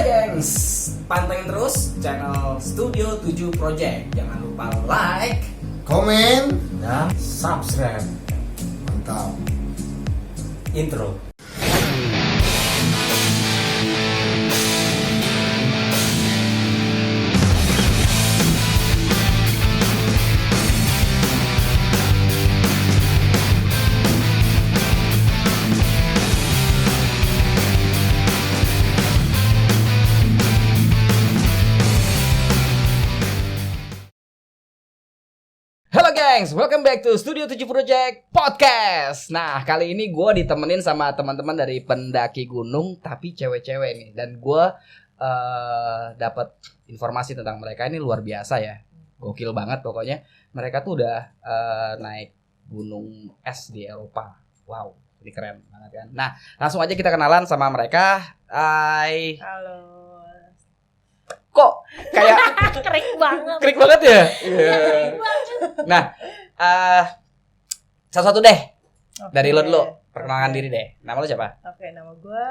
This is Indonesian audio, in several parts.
gengs, pantengin terus channel Studio 7 Project. Jangan lupa like, komen, dan subscribe. mantap. Intro. Halo gengs, welcome back to Studio 7 Project Podcast. Nah, kali ini gue ditemenin sama teman-teman dari pendaki gunung, tapi cewek-cewek nih. Dan gue dapat informasi tentang mereka ini luar biasa ya. Gokil banget pokoknya. Mereka tuh udah naik gunung es di Eropa. Wow, ini keren banget kan. Nah, langsung aja kita kenalan sama mereka. Hai. Halo. Kok kayak Krik banget. krik banget ya? Iya. Nah, satu-satu deh. Dari lo dulu, perkenalkan diri deh. Nama lo siapa? Oke, nama gue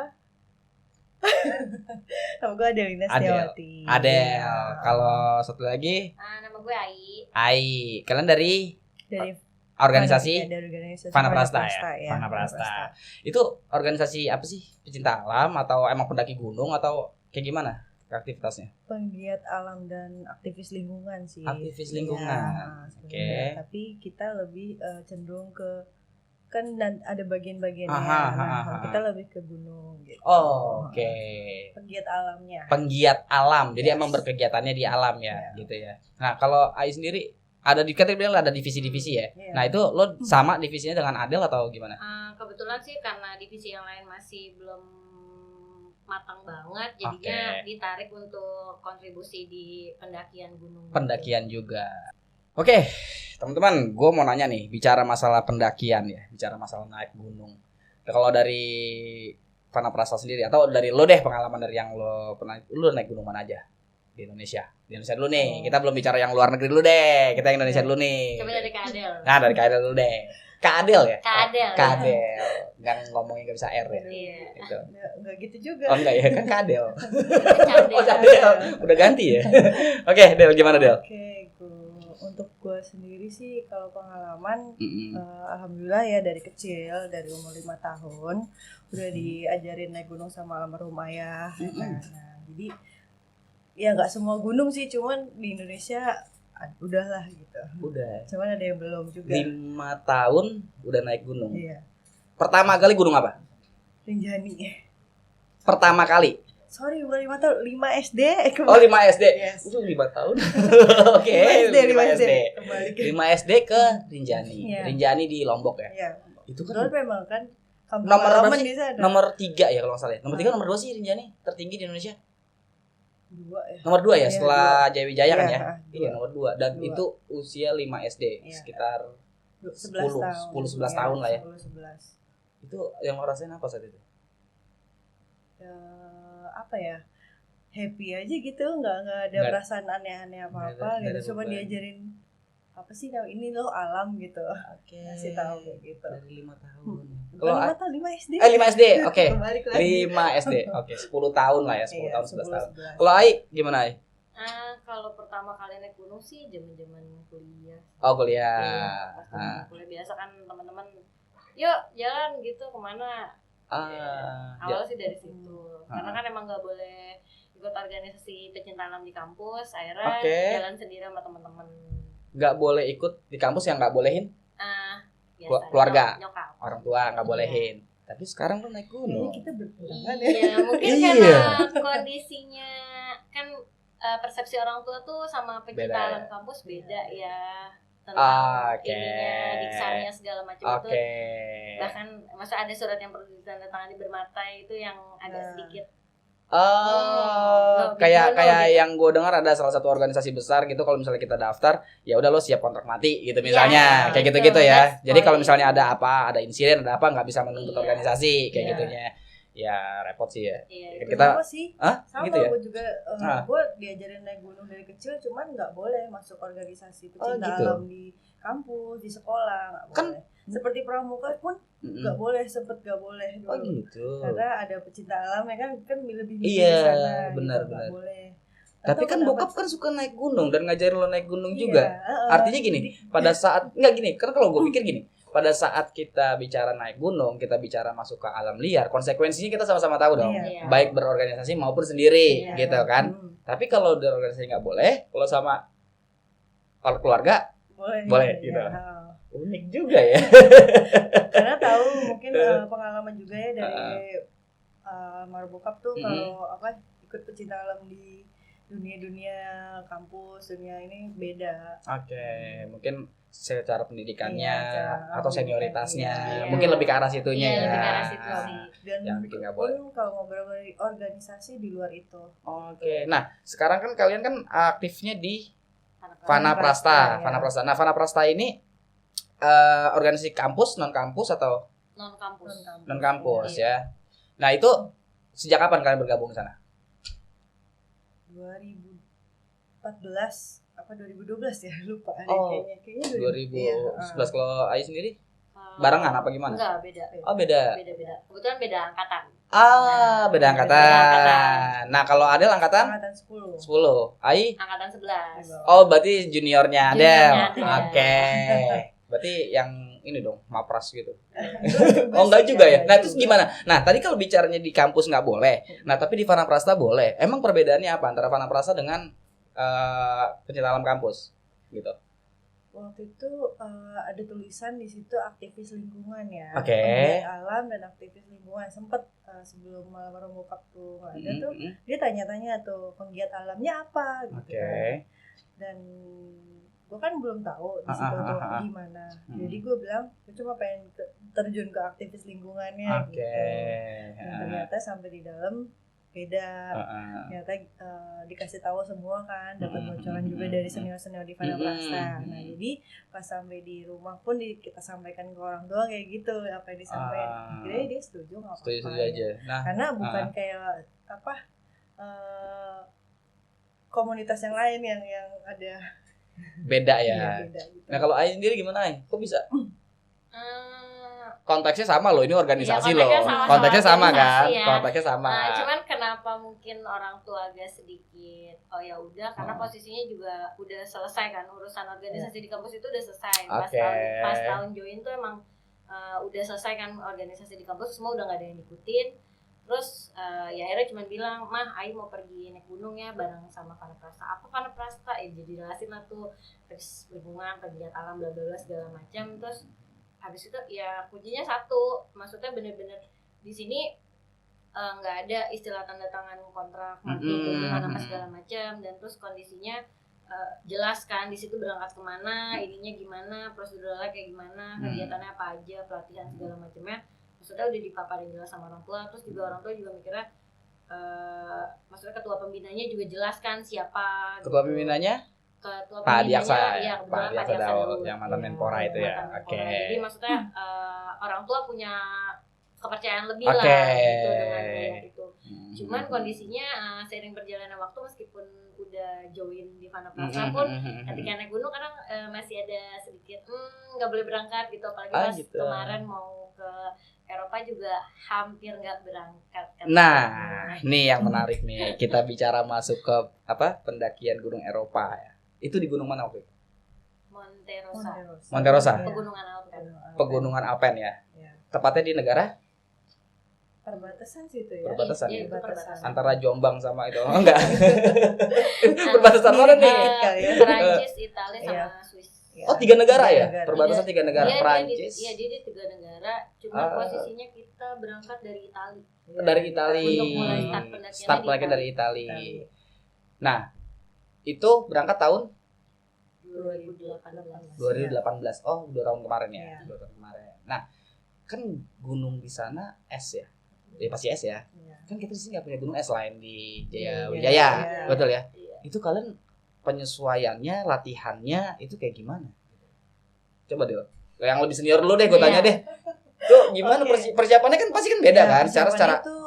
nama gue Adelina Setiawati. Adel. Kalau satu lagi, Nama gue Ai. Ai. Kalian dari Dari organisasi dari organisasi Vanaprastha ya? ya. Vanaprastha. Itu organisasi apa sih? Pecinta alam atau emang pendaki gunung atau kayak gimana aktivitasnya? Penggiat alam dan aktivis lingkungan sih. Aktivis lingkungan. Ya, Oke. sebenarnya. Tapi kita lebih cenderung ke kan dan ada bagian-bagiannya. Aha, Nah, aha. kita lebih ke gunung gitu. Oh, oke. Penggiat alamnya. Penggiat alam. Jadi Yes. emang berkegiatannya di alam ya, Ya. gitu ya. Nah, kalau Ai sendiri ada kan tadi bilang ada divisi-divisi ya. Iya. Nah, itu lo sama divisinya dengan Adel atau gimana? Kebetulan sih karena divisi yang lain masih belum matang banget, jadinya Oke. ditarik untuk kontribusi di pendakian gunung. Pendakian juga. Oke, teman-teman, gue mau nanya nih, bicara masalah pendakian ya, bicara masalah naik gunung. Kalau dari Vanaprastha sendiri atau dari lo deh, pengalaman dari yang lo pernah, lo naik gunung mana aja di Indonesia? Di Indonesia dulu nih, kita belum bicara yang luar negeri dulu deh, kita yang Indonesia dulu nih. Coba dari Kak Adel. Nah, dari Kak Adel dulu deh. Kak Adel ya? Kak Adel. Kak Adel. Nggak ngomongnya nggak bisa R ya? Iya. Gitu. Enggak gitu juga. Oh enggak ya, kan Kak Adel. Cadel. Oh, Adel. Udah ganti ya? Oke, Del, gimana Del? Oke, untuk gue sendiri sih kalau pengalaman Mm-mm. alhamdulillah ya dari kecil, dari umur 5 tahun udah diajarin naik gunung sama almarhum ayah. Nah, jadi ya nggak semua gunung sih, cuman di Indonesia udahlah gitu. Udah. Cuman ada yang belum juga. 5 tahun udah naik gunung. Iya, Pertama kali gunung apa? Rinjani. Pertama kali. Sorry, bukan 5 tahun, 5 SD. Oh, 5 SD. Yes. Itu 5 tahun. Oke, 5 5 SD. Kembali ke 5 SD ke Rinjani. Iya. Rinjani di Lombok ya. Iya. Itu Kebetulan kan memang kan kampung nomor berapa halaman sih? di sana. Nomor 3 ya kalau nggak salah ya. Nomor 3 nomor 2 sih Rinjani tertinggi di Indonesia. 2 ya. Nomor 2 ya Iya, setelah Jayawijaya kan Iya, ya? dua. Iya, nomor 2 dan Dua. itu usia 5 SD, Iya. sekitar 11 tahun. 10-11 tahun lah ya. 10-11. itu yang lo rasain apa saat itu? Apa ya, happy aja gitu, nggak ada Nggak- perasaan aneh-aneh nggak ada- apa-apa nggak ada gitu, cuma beban. diajarin apa sih ini loh alam gitu, Oke. ngasih tahu kayak gitu. Dari 5 tahun. Bukan 5 tahun, 5 SD. 5 SD. Oke. Kebalik lagi. 5 SD. Oke, 10 tahun lah ya, 10 Iya, tahun 11 tahun. 11. Kalau Ai gimana Ai? Kalau pertama kali naik gunung sih zaman-zaman kuliah. Oh, Iya, kuliah. pas zaman kuliah biasa kan teman-teman, yuk jalan gitu kemana. Awal sih dari situ. Karena kan emang nggak boleh ikut organisasi pecinta alam di kampus. Akhirnya Oke. jalan sendiri sama teman-teman. Nggak boleh ikut di kampus, yang nggak bolehin Biasa, Keluarga. nyokap. orang tua, nggak bolehin. Tapi sekarang lo naik Kayaknya gunung. kita berpegangan ya. Iya, mungkin Iya. karena kondisinya kan persepsi orang tua tuh sama Beda pecinta ya? alam kampus beda ya, tentang Oke. ininya, diksarnya segala macam Oke. itu. Bahkan masa ada surat yang perlu ditandatangani bermatai itu yang agak Nah. sedikit. Oh, Lebih kayak dulu gitu. yang gue dengar ada salah satu organisasi besar gitu, kalau misalnya kita daftar ya udah lo siap kontrak mati gitu misalnya, Iya, kayak gitu-gitu ya. that's Jadi kalau point. misalnya ada apa, ada insiden, ada apa, nggak bisa menuntut Iya. organisasi kayak Iya. gitunya. Ya repot sih ya. Iya, Kita- Sama sih. Hah? Sama Gitu ya? gue juga, Ah. gue diajarin naik gunung dari kecil, cuman nggak boleh masuk organisasi pecinta gitu. alam di kampus, di sekolah, nggak Kan boleh. seperti pramuka pun nggak boleh, sempet nggak boleh dulu. Oh gitu. Karena ada pecinta alam ya kan lebih milih Iya, di sana, benar, gitu, nggak benar. boleh. Tapi Atau kan kenapa bokap kan suka naik gunung dan ngajarin lo naik gunung Iya, juga. Artinya gini, pada saat enggak gini, karena kalau gue pikir gini, pada saat kita bicara naik gunung, kita bicara masuk ke alam liar, konsekuensinya kita sama-sama tahu dong. Iya. Baik berorganisasi maupun sendiri, Iya. gitu kan. Tapi kalau berorganisasi nggak boleh, kalau sama keluarga boleh, iya. gitu. Unik juga ya. Karena tahu mungkin pengalaman juga ya dari Marbokap tuh kalau ikut pecinta alam di dunia kampus, dunia ini beda. Oke, mungkin secara pendidikannya Iya, cara atau pendidikan, senioritasnya, iya. mungkin lebih ke arah situnya Iya, ya. lebih ke arah situ sih. Dan Yang bikin nggak pun boleh. kalau ngobrol organisasi di luar itu. Oke, nah sekarang kan kalian kan aktifnya di Fana Fana Prasta. ya. Fana Prasta. Nah, Fana Prasta ini organisasi kampus, non kampus atau non kampus. non kampus ya. Nah, itu sejak kapan kalian bergabung di sana? 2014 apa 2012 ya, lupa deh Oh, kayaknya 2011. Kalau Ai sendiri Eh, barengan apa gimana? Enggak, beda. Oh, beda. Beda. Kebetulan beda angkatan. Beda angkatan. Beda angkatan. Nah, kalau Adel angkatan angkatan 10. 10. Ai? Angkatan 11. Oh, berarti juniornya Adel. Juniornya Adel. Oke. Berarti yang ini dong, mapras gitu. Oh, enggak juga ya. Nah, terus gimana? Nah, tadi kalau bicaranya di kampus nggak boleh. Nah, tapi di Fana Prasta boleh. Emang perbedaannya apa antara Fana Prasta dengan pecinta alam kampus? Gitu. Waktu itu ada tulisan di situ aktivis lingkungan ya. Oke. Penggiat alam dan aktivis lingkungan. Sempet sebelum malam bokap tuh nggak ada tuh, dia tanya-tanya tuh penggiat alamnya apa gitu. Oke. Dan gue kan belum tahu di situ tuh gimana. Jadi gue bilang gue cuma pengen terjun ke aktivis lingkungannya Oke. gitu. Dan ternyata sampai di dalam beda. Ternyata dikasih tahu semua kan, dapat bocoran juga dari senior-senior di Fana Prasta. Nah, jadi pas sampai di rumah pun kita sampaikan ke orang tua kayak gitu apa yang disampaikan. Kira dia setuju nggak apa-apa. Setuju aja. Nah, Karena bukan kayak komunitas yang lain yang ada beda ya. beda gitu. Nah, kalau Ai sendiri gimana, Ai? Kok bisa? Eh, Konteksnya sama loh, ini organisasi Iya, loh. konteksnya sama-sama Konteksnya sama kan? organisasi ya. Konteksnya sama. Nah, cuman kenapa mungkin orang tua agak sedikit ya udah karena posisinya juga udah selesai kan urusan organisasi di kampus itu udah selesai. Pas tahun join tuh emang udah selesai kan organisasi di kampus, semua udah nggak ada yang ikutin. Terus ya akhirnya cuma bilang, "Mah, Ai mau pergi naik gunung ya bareng sama Fana Prasta." Apa Fana Prasta? Jadi jelasin lah tuh terus lingkungan, pegiat alam bla bla bla segala macam. Terus habis itu ya kuncinya satu, maksudnya bener-bener di sini nggak ada istilah tanda tangan kontrak nanti gimana apa segala macam, dan terus kondisinya jelas kan di situ berangkat kemana, ininya gimana, proseduralnya kayak gimana, kegiatannya apa aja, pelatihan segala macamnya, maksudnya udah dipaparin jelas sama orang tua. Terus juga orang tua juga mikirnya maksudnya ketua pembinanya juga jelas kan siapa Ketua gitu. pembinanya? Ketua Pak Adiaksa ya, Pak kebetulan Adiaksa Daud yang mantan Iya, Menpora itu ya. mantan Oke. Menpora. Jadi maksudnya orang tua punya kepercayaan lebih Oke. lah gitu dengan melihat itu. Cuman kondisinya seiring berjalannya waktu meskipun udah join di Fana Prasta pun ketika naik gunung kadang masih ada sedikit nggak boleh berangkat gitu, apalagi pas gitu. kemarin mau ke Eropa juga hampir nggak berangkat kan. Nah, nih yang menarik nih. Kita bicara masuk ke pendakian gunung Eropa ya. Itu di gunung mana waktu itu? Monterosa. Pegunungan Alpen. Pegunungan Alpen ya. Iya. Tepatnya di negara Perbatasan sih itu ya. perbatasan Iya, ya? itu perbatasan. Antara Jombang sama itu. Oh, enggak. Perbatasan mana nih? Dikit kali ya. Perancis, Italia sama Iya. Swiss. Ya. Oh, 3 negara ya? Tiga negara. Perbatasan 3 negara. Iya, Prancis. Iya, dia 3 negara. Cuma posisinya kita berangkat dari Italia. Dari Italia. Untuk mulai start pendakiannya Start di pendakian dari Italia. Italia. Nah, itu berangkat tahun 2018. Oh, 2 tahun kemarin ya. Iya. 2 tahun kemarin. Nah, kan gunung di sana es ya. Ya pasti es ya. Iya. Kan kita di sini nggak punya gunung es lain di Jaya Iya, Wijaya. iya. Betul ya? Iya. Itu kalian penyesuaiannya, latihannya itu kayak gimana? Coba deh. Yang lebih senior dulu deh, gue Iya. tanya deh. Tuh gimana Oke. persiapannya kan pasti kan beda kan? Secara Persiapannya tuh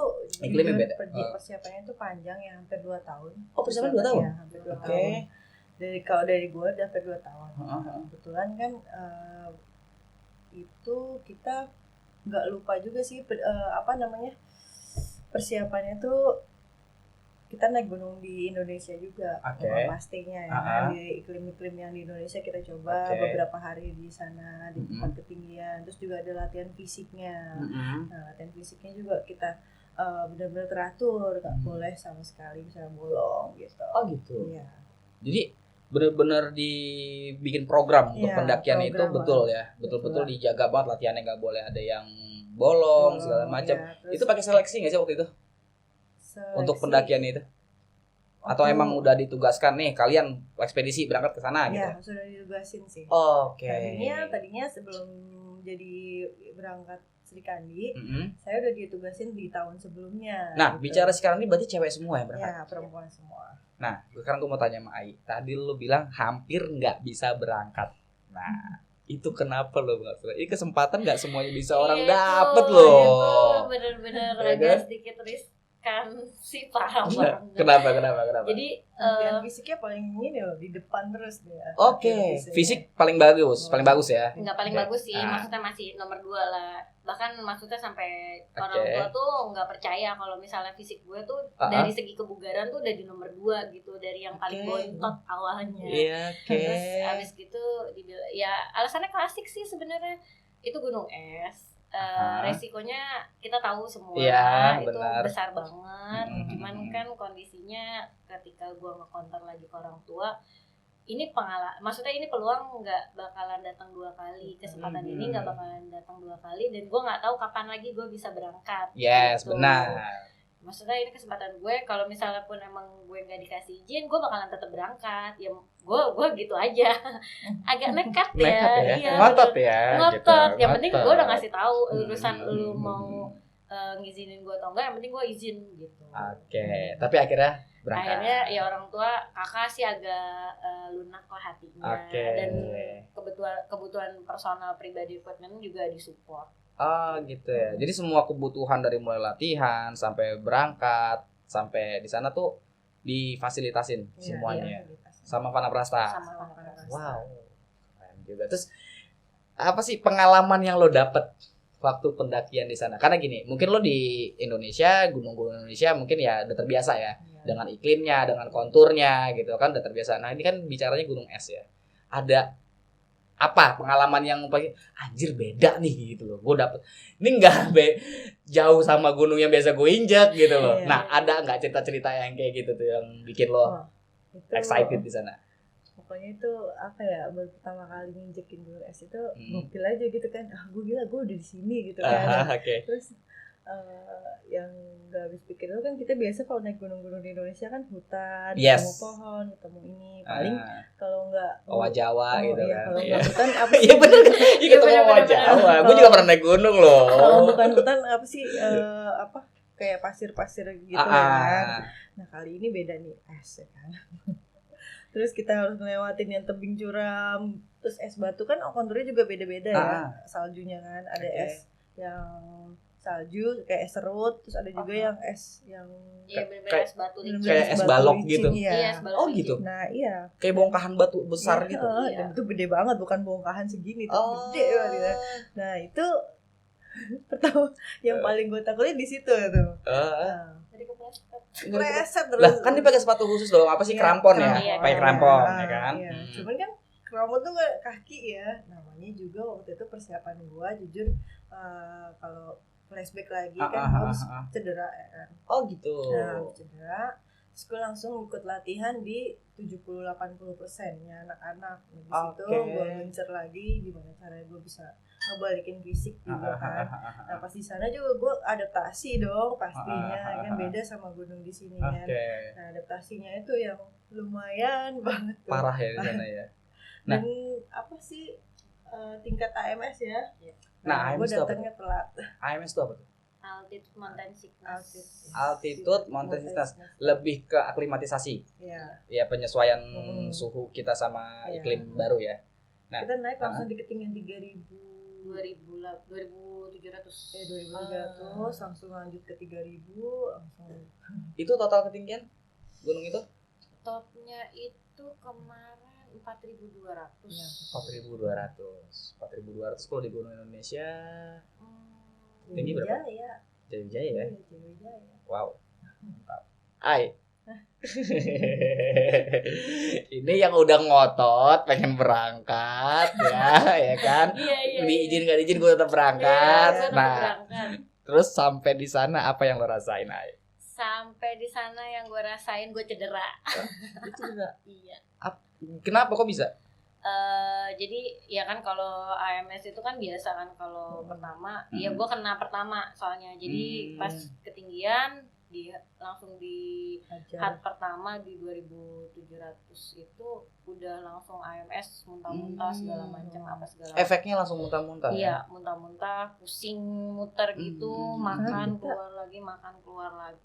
iklimnya jujur, beda. Persiapannya tuh panjang ya, hampir 2 tahun. Oh, persiapan 2 tahun? Iya, hampir 2 Oke. tahun. Kalau dari gue udah hampir 2 tahun. Heeh. Kebetulan kan itu kita nggak lupa juga sih persiapannya tuh kita naik gunung di Indonesia juga. Oke. Pastinya ya kan, di iklim-iklim yang di Indonesia kita coba beberapa hari di sana di tempat ketinggian, terus juga ada latihan fisiknya. Nah, latihan fisiknya juga kita benar-benar teratur, nggak boleh sama sekali misalnya bolong gitu. Oh gitu. Iya. Jadi benar-benar dibikin program untuk Iya, pendakian itu program betul banget. ya, betul-betul Betul. dijaga banget latihannya, nggak boleh ada yang bolong segala macam. Ya, terus Itu pakai seleksi nggak sih waktu itu untuk seleksi. pendakian itu? Atau Waktu- emang udah ditugaskan nih kalian ekspedisi berangkat ke sana gitu? Ya, sudah ditugasin sih. Oke. Tadinya sebelum jadi berangkat Sri Kandi, Mm-mm. saya udah ditugasin di tahun sebelumnya. Nah, gitu. bicara sekarang ini berarti cewek semua ya berangkat? Ya, perempuan semua. Nah, sekarang gue mau tanya sama Ai. Tadi lu bilang hampir nggak bisa berangkat. Nah, itu kenapa lo nggak bisa? Ini kesempatan nggak semuanya bisa orang Itu- dapet Itu loh. bener-bener Ya agak kan? sedikit riskan sih, parah banget. Kenapa? Jadi Latihan fisiknya paling ini loh, di depan terus dia. Oke, Latihan fisik paling bagus ya. nggak paling Oke. bagus sih, Ah. maksudnya masih nomor 2 lah. Bahkan maksudnya sampai Oke. orang tua tuh nggak percaya kalau misalnya fisik gue tuh Ah. dari segi kebugaran tuh udah di nomor 2 gitu, dari yang paling Oke. bontot awalnya. Iya, oke. Terus abis gitu dibilang ya alasannya klasik sih sebenarnya, itu gunung es. Resikonya kita tahu semua, Iya, itu benar. besar banget. Mhm. Cuman kan kondisinya ketika gue ngekontak lagi ke orang tua, ini maksudnya ini peluang nggak bakalan datang 2 kali, kesempatan ini nggak bakalan datang 2 kali, dan gue nggak tahu kapan lagi gue bisa berangkat. Yes, gitu. benar. Maksudnya ini kesempatan gue, kalau misalnya pun emang gue nggak dikasih izin, gue bakalan tetap berangkat. Ya gue gitu aja. Agak nekat ya. Nekat ya. Iya, Ngotot ya. ngotot. gitu. Yang penting gue udah ngasih tahu urusan Hmm. lu mau ngizinin gue atau enggak, yang penting gue izin gitu. Oke, tapi akhirnya berangkat. Akhirnya ya orang tua, kakak sih agak lunak lah hatinya. Oke. Dan kebutuhan personal pribadi equipment juga disupport. Oh gitu ya. Jadi semua kebutuhan dari mulai latihan sampai berangkat sampai di sana tuh difasilitasin Iya, semuanya. iya. Sama Fana Prasta. Sama Wow. Keren juga. Terus apa sih pengalaman yang lo dapet waktu pendakian di sana? Karena gini, mungkin lo di Indonesia, gunung-gunung Indonesia mungkin ya udah terbiasa ya Iya. dengan iklimnya, dengan konturnya gitu kan udah terbiasa. Nah, ini kan bicaranya gunung es ya. Ada apa pengalaman yang paling anjir beda nih gitu loh. Gue dapet ini jauh sama gunung yang biasa gue injak gitu loh. Iya. Nah, ada nggak cerita-cerita yang kayak gitu tuh yang bikin lo Itu excited di sana? pokoknya itu apa ya, baru pertama kali nginjekin gunung es itu gokil Hmm. aja gitu kan. Gue gila, gue udah di sini gitu kan. Oke. Terus yang gak habis pikir itu kan kita biasa kalau naik gunung-gunung di Indonesia kan hutan, Yes. ketemu pohon, ketemu ini, paling kalau nggak Owa Jawa gitu iya, kan. kalau Iya. nggak hutan apa Iya sih? bener. Iya ketemu bener, Owa bener, Jawa. bener. Gue juga pernah naik gunung loh. Kalau bukan hutan apa sih, apa kayak pasir-pasir gitu ya kan. Nah kali ini beda nih, es ya kan. Terus kita harus ngelewatin yang tebing curam, terus es batu kan konturnya juga beda-beda ya, saljunya kan, ada Oke. es yang salju kayak es serut, terus ada juga yang es yang Iya bener-bener Kayak- es batu licin. bener-bener Kayak es batu balok licin, gitu. Iya. Iya, es balok Oh licin. gitu. Nah iya. Kayak bongkahan batu besar Iya, gitu. Iya. Dan itu gede banget, bukan bongkahan segini, itu gede banget. Gitu. Nah itu pertama yang paling gue takutin di situ tuh. Nah, Tadi kepleset. Preset terus. Lah kan dia pakai sepatu khusus dong. Apa sih Iya, krampon ya? Iya, Pakai krampon ya kan. Iya. Hmm. Cuman kan krampon tuh nggak kaki ya. Namanya juga waktu itu persiapan gua jujur kalau flashback lagi kan gua habis cedera ya kan. Oh gitu. Nah, habis cedera terus gue langsung ikut latihan di 70-80%-nya anak-anak. Di situ Oke. gue gencer lagi gimana caranya gue bisa ngebalikin fisik juga kan. Nah pas di sana juga gue adaptasi dong pastinya kan, beda sama gunung di sini kan. Oke. Nah adaptasinya itu yang lumayan banget tuh. Parah ya di sana ya. Nah. Dan apa sih tingkat AMS ya? Nah, gue AMS itu apa datangnya telat. AMS itu apa tuh? Altitude mountain sickness. Altitude mountain sickness. Lebih ke aklimatisasi. Iya. Ya penyesuaian Hmm. suhu kita sama Iya. iklim baru ya. Nah. Kita naik langsung di ketinggian 2700. 2300 langsung lanjut ke 3000 langsung. Itu total ketinggian gunung itu? Topnya itu kemarin 4.200. Ya. 4.200. 4.200 kalau di gunung Indonesia tinggi berapa? Jaya. Jaya ya. Jaya. Wow. Mantap. Ai. Ini yang udah ngotot pengen berangkat ya kan? Iya. Diizin gak diizin gue tetap berangkat. Iya, gua tetap Nah, berangkat. terus sampai di sana apa yang lo rasain, Ai? Sampai di sana yang gue rasain gue cedera. Itu juga. Iya. Kenapa kok bisa? Jadi ya kan kalau AMS itu kan biasa kan kalau pertama, ya gue kena pertama soalnya. Jadi pas ketinggian langsung di hat pertama di 2.700 itu udah langsung AMS, muntah-muntah segala macam Efeknya langsung muntah-muntah. Iya, muntah-muntah, pusing muter gitu, makan keluar lagi.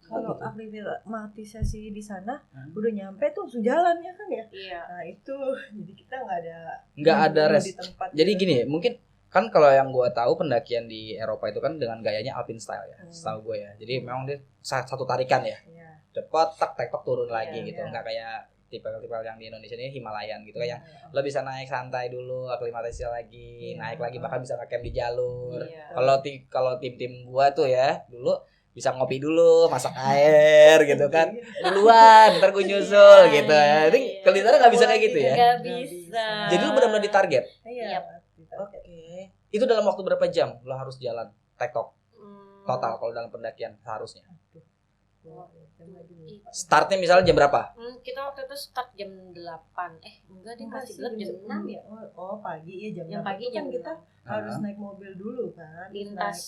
Kalau aklimatisasi di sana udah nyampe tuh langsung jalan ya kan ya. Iya. Nah itu jadi kita nggak ada di tempat. Jadi gini, mungkin kan kalau yang gue tahu pendakian di Eropa itu kan dengan gayanya alpine style ya, setahu gue ya. Jadi memang dia satu tarikan ya, cepat tak turun lagi gitu, nggak kayak tipe-tipe yang di Indonesia ini Himalayan gitu kayak lo bisa naik santai dulu, aklimatisasi lagi, naik lagi bahkan bisa ngecamp di jalur. Kalau tim gue tuh ya dulu bisa ngopi dulu, masak air gitu kan, duluan ntar gue nyusul gitu ya. Jadi kalau di sana nggak bisa kayak gitu ya. Nggak bisa. Jadi lu benar-benar ditarget. Iya. Oke. Itu dalam waktu berapa jam lo harus jalan tektok total kalau dalam pendakian seharusnya? Startnya misalnya jam berapa? Kita waktu itu start jam 8. Enggak deh, masih gelap jam 6 ya. Oh, pagi ya jam pagi kan jam kita harus naik mobil dulu kan. Lintas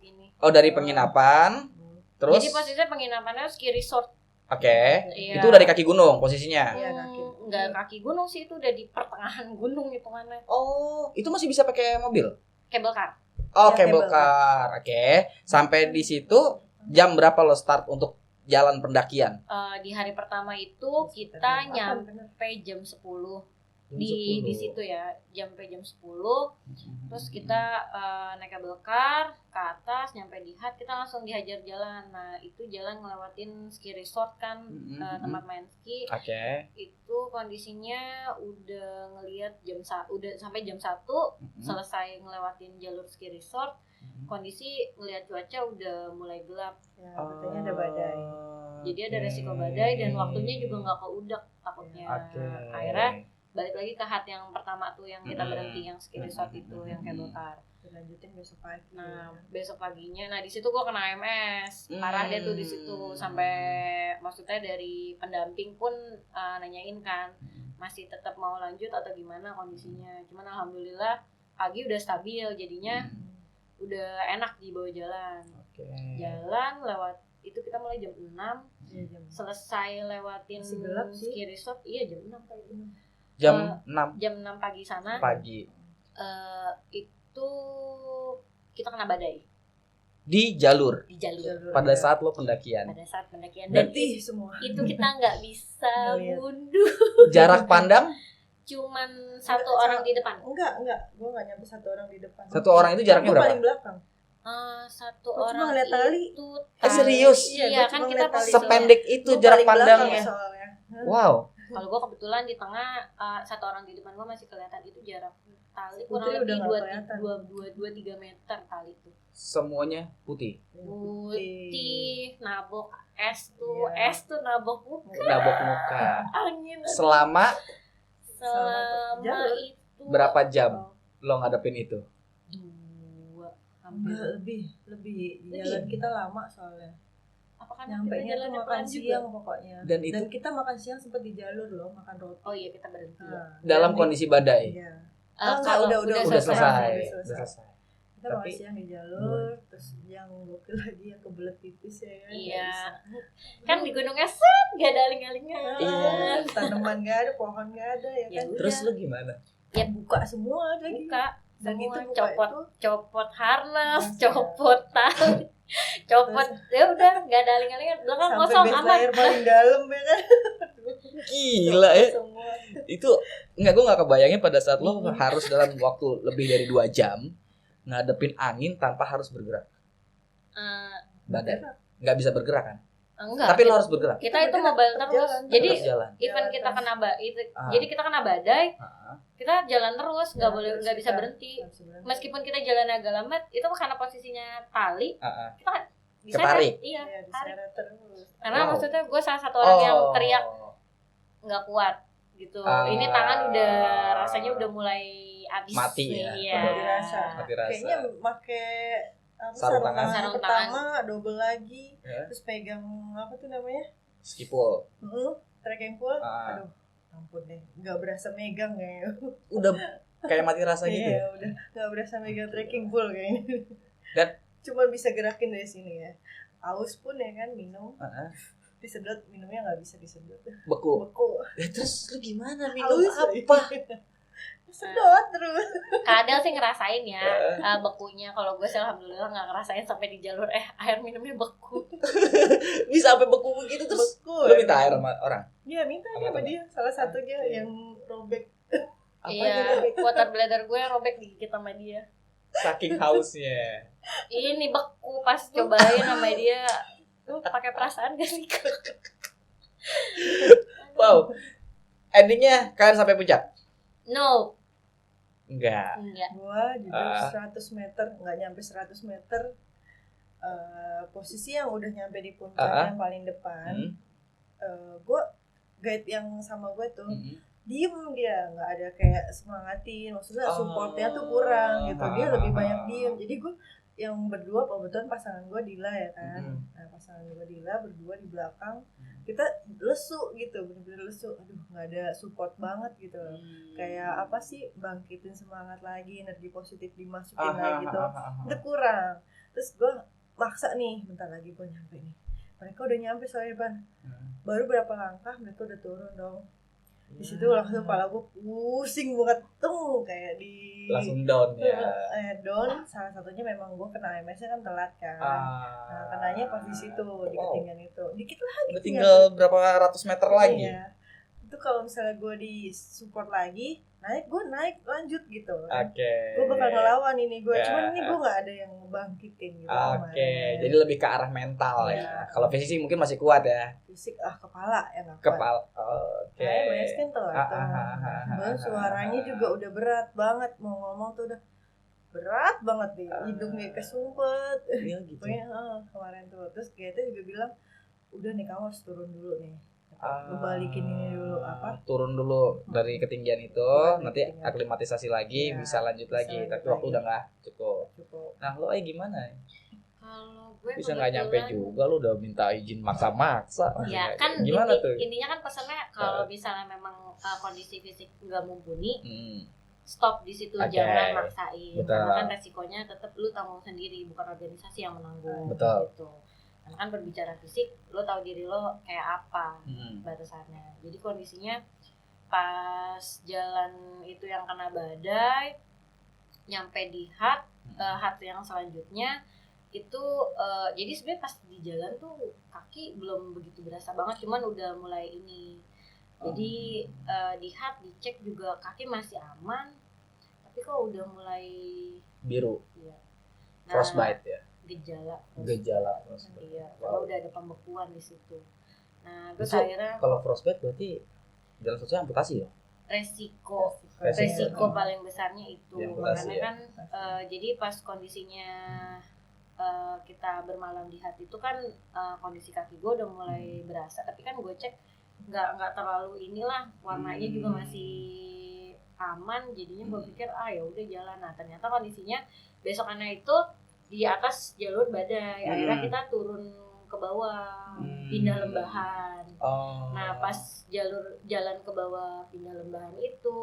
ini. Oh, dari penginapan. Terus Jadi posisinya penginapannya ski resort. Oke. Iya. Itu dari kaki gunung posisinya. Iya, kaki. Enggak kaki gunung sih, itu udah di pertengahan gunung hitungannya. Oh, itu masih bisa pakai mobil? Cable car. Oh, Ya, cable cable car. Oke. Sampai di situ jam berapa lo start untuk jalan pendakian? Di hari pertama itu kita nyampe jam 10 di situ ya, sampai jam 10. Terus kita naik kabel car ke atas, nyampe di hat, kita langsung dihajar jalan. Nah itu jalan ngelewatin ski resort kan, tempat main ski. Oke. Itu kondisinya udah ngelihat udah sampai jam 1, selesai ngelewatin jalur ski resort. Kondisi ngelihat cuaca udah mulai gelap. Ya, katanya ada badai. Jadi ada resiko badai dan waktunya juga nggak keudak takutnya. Akhirnya balik lagi ke hat yang pertama tuh yang kita berhenti yang ski resort itu yang cable car. Lanjutin besok pagi. Nah besok paginya, nah di situ gua kena AMS, parah deh tuh di situ sampai maksudnya dari pendamping pun nanyain kan masih tetap mau lanjut atau gimana kondisinya. Cuman alhamdulillah pagi udah stabil jadinya udah enak dibawa jalan. Jalan lewat itu kita mulai jam 6 selesai lewatin ski resort jam 6 kali ini. Jam 6 pagi sana. Pagi. Itu kita kena badai. Di jalur. Pada ya. saat lo pendakian. Pada saat pendakian. Dan semua. Itu kita nggak bisa mundur. Jarak pandang? Cuman satu orang di depan. Enggak. Gua nggak nyampe satu orang di depan. Satu orang itu jaraknya berapa? Paling belakang. Satu Gua orang ngeliat tali. itu serius? Iya kan kita tali. Sependek itu jarak pandangnya. Wow. Kalau gue kebetulan di tengah, satu orang di depan gue masih kelihatan. Itu jarak tali Putri kurang lebih udah 2-3 meter tali itu. Semuanya putih. Putih, nabok es tuh, Iya. es tuh nabok muka. Nabok muka. Angin. Selama Selama itu berapa jam lo ngadepin itu? 2 Enggak, lebih. Jalan kita lama soalnya. Apakah Nyampe nya tuh makan siang pokoknya. Dan itu kita makan siang sempat di jalur loh, makan roti. Oh iya, kita berhenti. dalam kondisi badai. Iya. Kalau udah selesai. Kita makan siang di jalur, terus yang gokil lagi yang kebelet pipis ya kan. Iya. Kan di gunungnya set, gak ada aling-alingan. Iya, tanaman gak ada, pohon gak ada ya kan. Terus lo gimana? Ya buka semua lagi. Buka. Dan Semua itu buka copot harness, copot tali, copot ya udah nggak ada aling-alingan, belakang kosong aman. Air paling dalam ya kan. Gila ya. Semua. Itu gue nggak kebayangin pada saat lo harus dalam waktu lebih dari 2 jam ngadepin angin tanpa harus bergerak. Badai nggak bisa bergerak kan? Enggak. Tapi lo harus bergerak. Kita itu mobile terus. Jalan. Jadi Terus jalan. event kita terus. kena itu, Ah. jadi kita kena badai, Ah. kita jalan terus, nggak boleh, Terus nggak bisa kita berhenti. nggak bisa berhenti. Meskipun kita jalan agak lambat, itu karena posisinya tali, Ah. kita bisa Ketarik. Iya, Iya, tarik. diseret terus. Karena Wow. maksudnya gue salah satu orang yang Oh. teriak nggak kuat gitu. Ah. Ini tangan udah rasanya udah mulai habis Mati nih, ya. Iya. Mati rasa. Mati rasa. Kayaknya pakai Sarung sarung tangan. tangan Sarung pertama, double lagi, Ya. terus pegang apa tuh namanya? Skipul. Trekking pole. Ah. Aduh, ampun deh, nggak berasa megang kayaknya. Udah kayak mati rasa gitu. Iya, Ya? udah nggak berasa megang trekking pole kayaknya. Dan- cuma bisa gerakin dari sini ya. Aus pun ya kan minum, Ah. disedot, minumnya nggak bisa disedot. Beku. Beku. Terus lu gimana Aus apa? sedot terus. Kadel sih ngerasain ya bekunya. Kalau gue sih alhamdulillah nggak ngerasain sampai di jalur air minumnya beku. Bisa sampai beku begitu terus. Beku. Lu minta air sama orang. Iya, minta Sama dia sama teman. dia. Salah satunya Oke. yang robek. Apa Iya, gitu? water bladder gue robek digigit sama dia. Saking hausnya. Ini beku pas cobain sama dia. Lu pakai perasaan gak sih? Wow. Endingnya kalian sampai puncak? No, Enggak. enggak. Gua jujur Ah. 100 meter, nggak nyampe 100 meter. Posisi yang udah nyampe di puncak Ah. yang paling depan. Hmm. Gue guide yang sama gue tuh Hmm. diem, dia nggak ada kayak semangatin, maksudnya supportnya tuh kurang gitu, dia lebih banyak diem. Jadi gue yang berdua, kebetulan pasangan gue Dila ya kan. Hmm. Nah, pasangan gue Dila berdua di belakang, kita lesu gitu, bener-bener lesu. Aduh, nggak ada support banget gitu. Kayak apa sih, bangkitin semangat lagi, energi positif dimasukin lagi gitu, itu kurang. Terus gue maksa nih, bentar lagi gue nyampe nih. Mereka udah nyampe soalnya Ban, baru berapa langkah mereka udah turun dong. Di situ langsung kepala gue pusing banget tuh, kayak di Langsung down ya. down. Salah satunya memang gue kena MS-nya kan telat kan. Nah, kenanya pas di situ, di ketinggian itu. Dikit lagi Tinggal berapa ratus meter lagi. Iya. Itu kalau misalnya gue di support lagi, gue naik lanjut gitu. Oke. Gue bakal ngelawan ini gue, Ya. cuman ini gue nggak ada yang ngebangkitin gitu. Oke, kemarin. jadi lebih ke arah mental ya. Iya. Kalau fisik sih mungkin masih kuat ya. fisik kepala ya nggak kuat. Kepala. Oke. Kayak MS kan telat tuh. Ah. Suaranya juga udah berat banget, mau ngomong tuh udah berat banget nih, hidungnya kesumpet. Iya gitu. Pokoknya kemarin tuh, terus Geta juga bilang udah nih kamu harus turun dulu nih. Lu balikin ini dulu apa? Turun dulu dari ketinggian itu, Dari nanti ketinggian. aklimatisasi lagi, Iya, bisa lanjut bisa lagi. lanjut Tapi waktu lagi. udah nggak cukup. Cukup. Nah, lo gimana? Kalau gue Bisa nggak nyampe kebetulan- juga, lo udah minta izin maksa-maksa. Ya kan Gimana tuh? intinya kan pesannya kalau misalnya memang kondisi fisik nggak mumpuni, Hmm. stop di situ, Oke. jangan maksain. Betul. Karena kan resikonya tetap lu tanggung sendiri, bukan organisasi yang menanggung. Betul. Gitu. Karena kan berbicara fisik, lu tahu diri lo kayak apa Hmm. batasannya. Jadi kondisinya pas jalan itu yang kena badai, nyampe di hut yang selanjutnya itu jadi sebenarnya pas di jalan tuh kaki belum begitu berasa banget, cuman udah mulai ini. Jadi di hut dicek juga kaki masih aman, tapi kok udah mulai Biru, ya. frostbite ya. Gejala Gejala frostbite. iya, Wow. kalau udah ada pembekuan di situ. Nah, terus Itu akhirnya Kalau frostbite berarti jalan satunya amputasi ya? resiko paling besarnya itu. Yang amputasi Makanya ya. kan jadi pas kondisinya kita bermalam di hati itu kan kondisi kaki gue udah mulai berasa, tapi kan gue cek nggak terlalu inilah, warnanya juga masih aman, jadinya gue pikir ya udah jalan. Nah ternyata kondisinya besokannya itu di atas jalur badai, akhirnya kita turun ke bawah, pindah lembahan. Nah pas jalan ke bawah pindah lembahan itu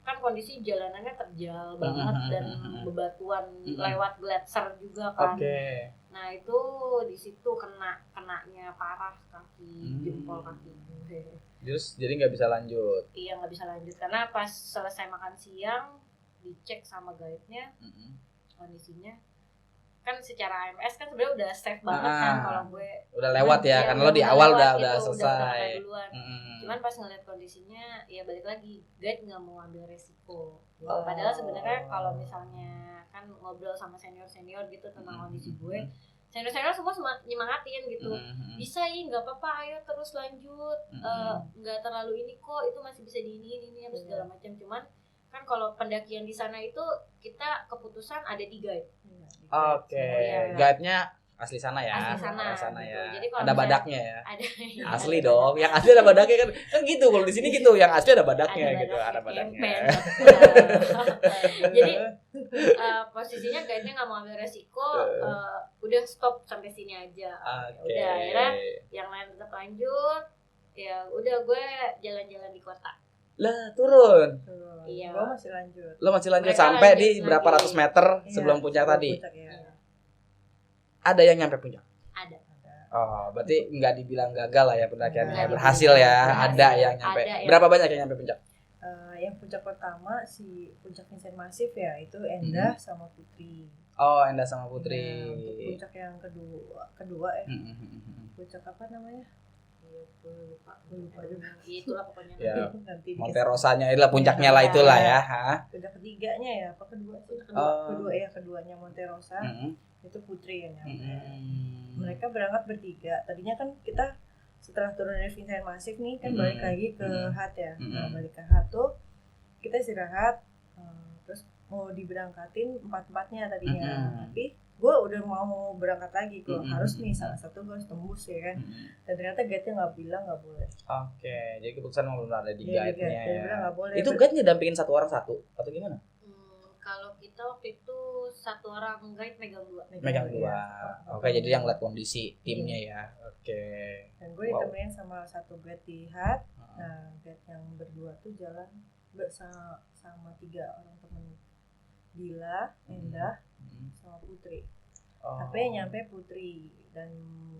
kan kondisi jalanannya terjal banget dan bebatuan, lewat gletser juga kan. Oke. Nah itu di situ kenanya parah kaki, jempol kaki gue. Terus jadi nggak bisa lanjut. Iya nggak bisa lanjut karena pas selesai makan siang dicek sama guide-nya kondisinya kan secara AMS kan sebenarnya udah safe banget kan kalau gue Udah lewat ya, karena lo di udah awal lewat udah gitu, selesai. udah duluan. Cuman pas ngeliat kondisinya ya balik lagi, guide nggak mau ambil resiko. Padahal sebenarnya kalau misalnya kan ngobrol sama senior gitu tentang kondisi gue, senior semua nyemangatin gitu. Bisa nggak apa-apa, ayo terus lanjut, nggak terlalu ini kok, itu masih bisa ini apa segala macam. Cuman kan kalau pendakian di sana itu kita keputusan ada di guide. Oke, guide-nya asli sana ya. Asli sana gitu. ya. Jadi kalau ada badaknya ya. Ada Asli dong. Yang asli ada badaknya kan gitu. Kalau di sini gitu, yang asli ada badaknya gitu, ada badaknya. Jadi posisinya guide-nya nggak mau ambil resiko, udah stop sampai sini aja. Udah akhirnya yang lain tetap lanjut. Ya udah gue jalan-jalan di kota. Lah turun. Iya. Gue masih lanjut. Lo masih lanjut Mereka sampai lanjut di lagi. berapa ratus meter sebelum puncak tadi. Puncak, ya. Ada yang nyampe puncak. Ada. Oh, berarti nggak dibilang gagal lah ya pendakiannya, Nggak berhasil dibilang ya. berhasil. Ada yang nyampe. Ada yang- Berapa banyak yang nyampe puncak? Yang puncak pertama si puncak Vincent Massif ya, itu Endah sama Putri. Oh, Endah sama Putri. Nah, untuk puncak yang kedua ya. Puncak apa namanya? Lupa juga. Itulah pokoknya. Ya. Nanti Monte Rosanya itulah puncaknya lah itulah ya. Hah? puncak ketiganya ya, apa kedua sih? Oh. Keduanya Monte Rosa. Itu Putri yang nyampe. Mereka berangkat bertiga. Tadinya kan kita setelah turun dari Vincent Massif nih kan balik lagi ke Hat ya. Nah, balik ke Hat tuh kita istirahat, terus mau diberangkatin empat-empatnya tadinya. Tapi gue udah mau berangkat lagi, gue harus nih salah satu gue harus tembus ya kan. Dan ternyata guide-nya nggak bilang nggak boleh. Oke, jadi keputusan mau belum ada di Iya, guide-nya dia ya. bilang nggak boleh. Itu guide-nya dampingin satu orang satu atau gimana? Kalau kita waktu itu satu orang guide megang dua. Megang dua. Ya. Oke, jadi yang lihat kondisi timnya ya. Oke. Dan gue ditemenin sama satu guide di Hat. Nah, guide yang berdua tuh jalan sama 3 orang temen, Dila, Endah, sama Putri. Tapi yang nyampe Putri, dan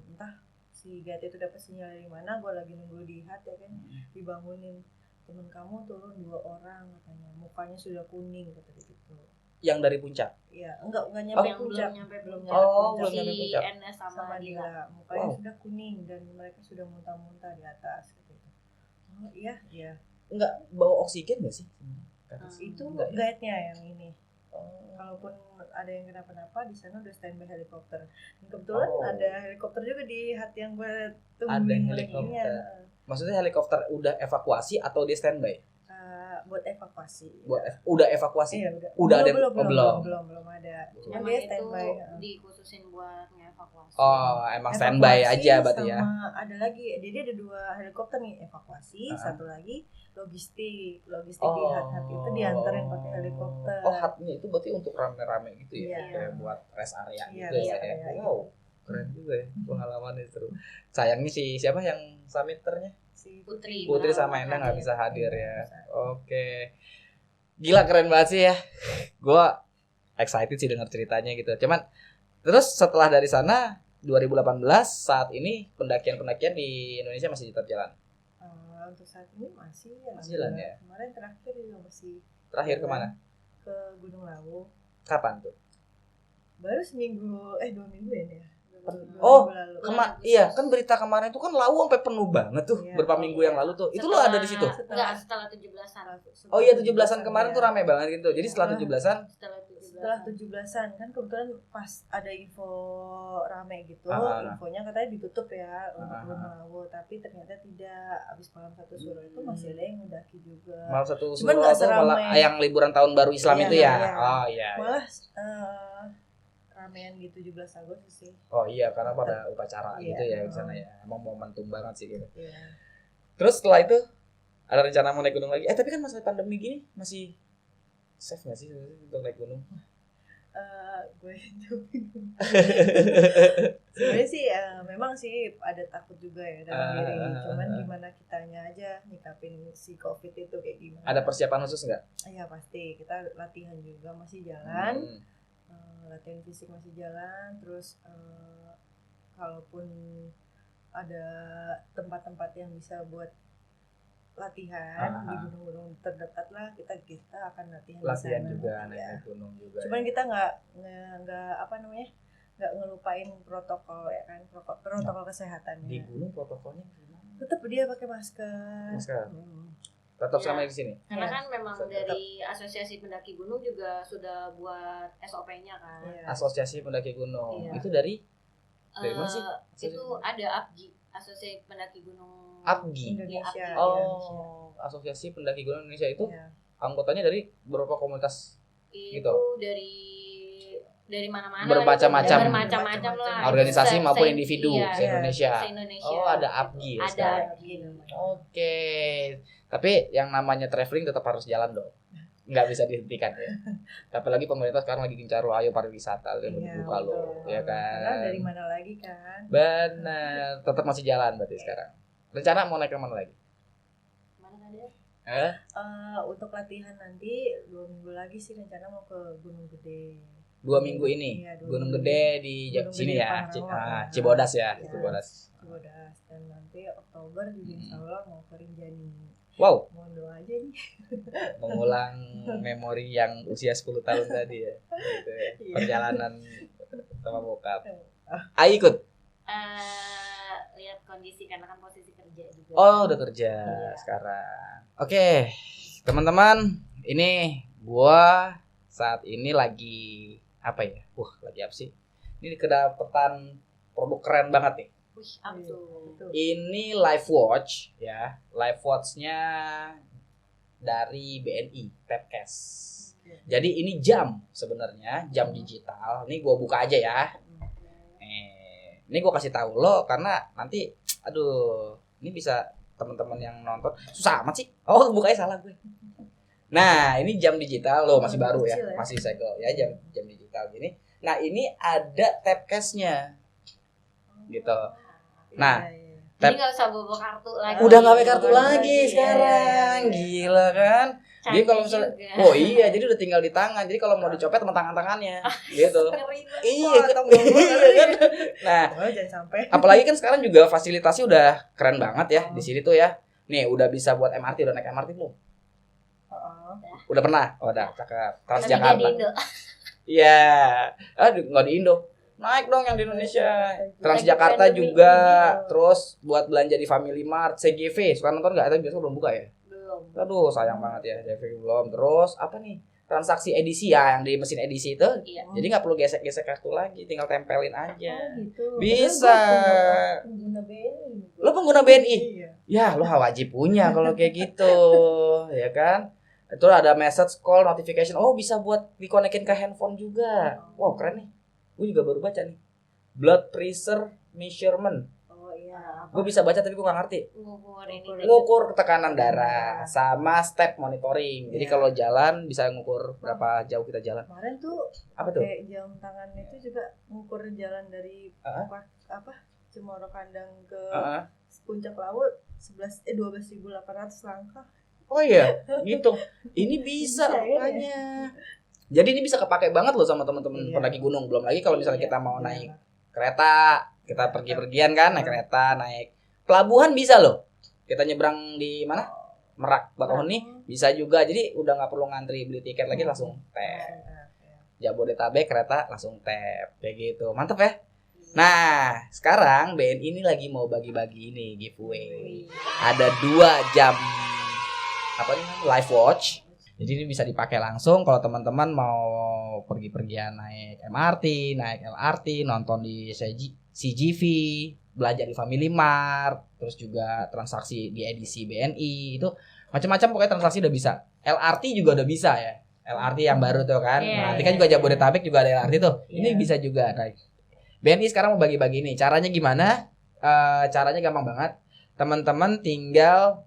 entah si guide itu dapat sinyal dari mana. Gue lagi nunggu di Hat ya kan, dibangunin, temen kamu turun 2 orang katanya, mukanya sudah kuning kata dia gitu. Yang dari puncak. Iya, enggak nyampe Yang puncak, belum nyampe Oh, puncak. belum nyampe si puncak. Enes sama Sama Dila. Dila, mukanya Wow. sudah kuning dan mereka sudah muntah-muntah di atas gitu. Oh iya, iya. Enggak bawa oksigen enggak sih? Itu Enggak ya? guide-nya yang ini. Kalaupun ada yang kenapa-napa di sana udah standby helikopter. Dan kebetulan ada helikopter juga di hati yang gue tungguin. Ada lagi. helikopter. Iya. Maksudnya helikopter udah evakuasi atau dia standby? Buat evakuasi. Udah evakuasi. Iya, Udah ada belum ada. Cuma Emang dia itu standby. dikhususin buat ngevakuasi. Oh, emang standby Evakuasi aja berarti ya. sama ada lagi, jadi ada 2 helikopter nih evakuasi, satu lagi logistik di hat itu diantarin pakai helikopter. Oh, hatnya itu berarti untuk rame-rame gitu ya, Iya. kayak buat rest area Iya, gitu rest ya. area Wow, keren juga ya pengalamannya seru. Sayangnya siapa yang summiternya? Si Putri sama Endah nggak bisa hadir ya. Bisa. Oke, gila keren banget sih ya. Gua excited sih dengar ceritanya gitu. Cuman terus setelah dari sana 2018 saat ini pendakian di Indonesia masih tetap jalan. Untuk saat ini masih ya. Jalan ya? Kemarin terakhir juga masih Terakhir kemana? ke Gunung Lawu. Kapan tuh? Baru 2 minggu ya. Oh, lalu. Iya kan berita kemarin itu kan Lawu sampai penuh banget tuh Iya. beberapa minggu yang lalu tuh. Itu lo ada di situ? Enggak, setelah 17-an. Oh iya 17-an kemarin tuh rame banget gitu. Jadi setelah 17-an Setelah 17-an kan kebetulan pas ada info rame gitu, Ah. infonya katanya ditutup ya untuk Gunung Lawu, tapi ternyata tidak. Abis malam 1 Suro itu masih ada yang mendaki juga. malam 1 Cuman Suro nggak tuh malah seramai. yang liburan tahun baru Islam Iya, itu ya. iya. Oh iya. Malah ramean di 17 Agustus sih. Oh iya karena pada upacara Iya. gitu ya di sana ya. Emang momentum banget sih gitu. Iya. Terus setelah itu ada rencana mau naik gunung lagi. Tapi kan masa pandemi gini masih safe nggak sih untuk naik gunung? Gue itu sebenarnya sih memang sih ada takut juga ya dalam diri. Cuman gimana kitanya aja nyikapin si COVID itu kayak gimana. Ada persiapan khusus nggak? Iya pasti, kita latihan juga masih jalan. Latihan fisik masih jalan, terus kalaupun ada tempat-tempat yang bisa buat latihan di gunung-gunung terdekat lah, kita akan latihan di sana. Juga Ya. naik gunung juga. Cuman kita nggak ngelupain protokol ya kan, protokol kesehatannya. di gunung protokolnya gimana? Tetap dia pakai masker. Tetap Ya. sama di sini. Karena Iya. kan memang Tetap. dari Asosiasi Pendaki Gunung juga sudah buat SOP-nya kan. Iya. Asosiasi Pendaki Gunung. Iya. Itu dari Dari mana sih? Itu ada APGI, Asosiasi Pendaki Gunung APGI. Indonesia. Iya, Oh, Asosiasi Pendaki Gunung Indonesia itu Iya. anggotanya dari beberapa komunitas itu gitu. dari mana-mana Bermacam-macam. lah, bermacam-macam lah, Organisasi Se- maupun se- individu iya, se-Indonesia. se-Indonesia. Oh, ada APGI ya Ada. sekarang. Gitu. Oke. Tapi yang namanya traveling tetap harus jalan dong. Nggak bisa dihentikan ya. Apalagi pemerintah sekarang lagi gencar lo, ayo pariwisata lo, Iya, buka lo, betul. ya Karena kan. dari mana lagi kan? Benar, tetap masih jalan berarti sekarang. Rencana mau naik ke mana lagi? Mana ada? Untuk latihan nanti 2 minggu lagi sih rencana mau ke Gunung Gede. 2 minggu ini. Iya, 2 Gunung minggu. Gede di Gunung sini Gede ya, Pangrango. Cibodas ya, Iya. Cibodas. Cibodas, dan nanti Oktober juga insya Allah mau ke Rinjani. Wow, Mohon doa aja nih. mengulang memori yang usia 10 tahun tadi ya. Gitu ya. Iya. Perjalanan sama bokap. Ai ikut. Lihat kondisi karena kan posisi kerja juga. Oh, udah kerja Iya. sekarang. Oke, teman-teman, ini gua saat ini lagi apa ya? Lagi apa sih? Ini kedapetan produk keren banget nih. Wih, apa tuh? Betul. Ini Life Watch ya. Life Watch-nya dari BNI, Tapcast. Jadi ini jam sebenarnya, jam digital. Ini gua buka aja ya. Ini gua kasih tahu lo karena nanti aduh, ini bisa teman-teman yang nonton susah amat sih. Oh, bukanya salah gue. Nah, ini jam digital lo masih baru ya, Kecil ya. masih segel ya jam digital gini. Nah, ini ada Tapcast-nya. Gitu. Nah, Iya, iya. Jadi nggak usah bawa kartu lagi. udah nggak pakai kartu Bukan lagi lagi, sekarang. iya. Gila kan? Jadi Canggih kalau misalnya juga. oh iya, jadi udah tinggal di tangan. Jadi kalau mau dicopet sama tangan-tangannya gitu. Ngeri banget. Iya, Wah, tau gua, iya kan? Nah, Oh, jangan sampai. apalagi kan sekarang juga fasilitasnya udah keren banget ya di sini tuh ya. Nih, udah bisa buat MRT, udah naik MRT belum? Oh, Udah pernah? Oh, udah, cakep. Tapi dia di Transjakarta. Indo. Iya. Nggak di Indo. Naik dong yang di Indonesia. Transjakarta Lagi juga. pandemi. Terus buat belanja di Family Mart, CGV. Suka nonton nggak? Tapi biasanya belum buka ya. Belum. Aduh, sayang banget ya, CGV belum. Terus apa nih? Transaksi edisi ya, yang di mesin edisi itu. Iya. Jadi nggak perlu gesek-gesek kartu lagi, tinggal tempelin aja. Oh, gitu. Bisa. Padahal gua pengguna BNI. Lo pengguna BNI? Iya. Ya, lo wajib punya kalau kayak gitu, ya kan? Itu ada message call notification. Oh, bisa buat dikonekin ke handphone juga. Wow, keren nih. Gue juga baru baca nih. Blood pressure measurement. Oh iya. Gue bisa baca tapi gue gak ngerti. Ngukur ini. Ngukur tekanan darah sama step monitoring. Jadi Iya. kalau jalan bisa ngukur berapa jauh kita jalan. Kemarin tuh Apa tuh? kayak jam tangan itu juga ngukur jalan dari Cemoro Kandang ke Heeh. puncak laut 12.800 langkah. Oh iya, gitu. Ini bisa Bisa, ya? rupanya. Jadi ini bisa kepake banget loh sama teman-teman Iya. pendaki gunung. Belum lagi kalau misalnya Iya, kita mau iya. naik kereta, kita pergi-pergian kan, naik kereta, naik pelabuhan bisa loh. Kita nyebrang di mana? Merak, Bakauheni bisa juga. Jadi udah nggak perlu ngantri beli tiket lagi, langsung tap. Jabodetabek kereta langsung tap kayak gitu. Mantep ya. Nah, sekarang BNI ini lagi mau bagi-bagi ini giveaway. Ada 2 jam apa nih? Live watch. Jadi ini bisa dipakai langsung kalau teman-teman mau pergi-pergian naik MRT, naik LRT, nonton di CGV, belanja di Family Mart, terus juga transaksi di edisi BNI, itu macam-macam pokoknya transaksi udah bisa. LRT juga udah bisa ya. LRT yang baru tuh kan. Iya, Nanti kan juga Jabodetabek juga ada LRT tuh. Ini Iya. bisa juga. Nah, BNI sekarang mau bagi-bagi ini. Caranya gimana? Caranya gampang banget. Teman-teman tinggal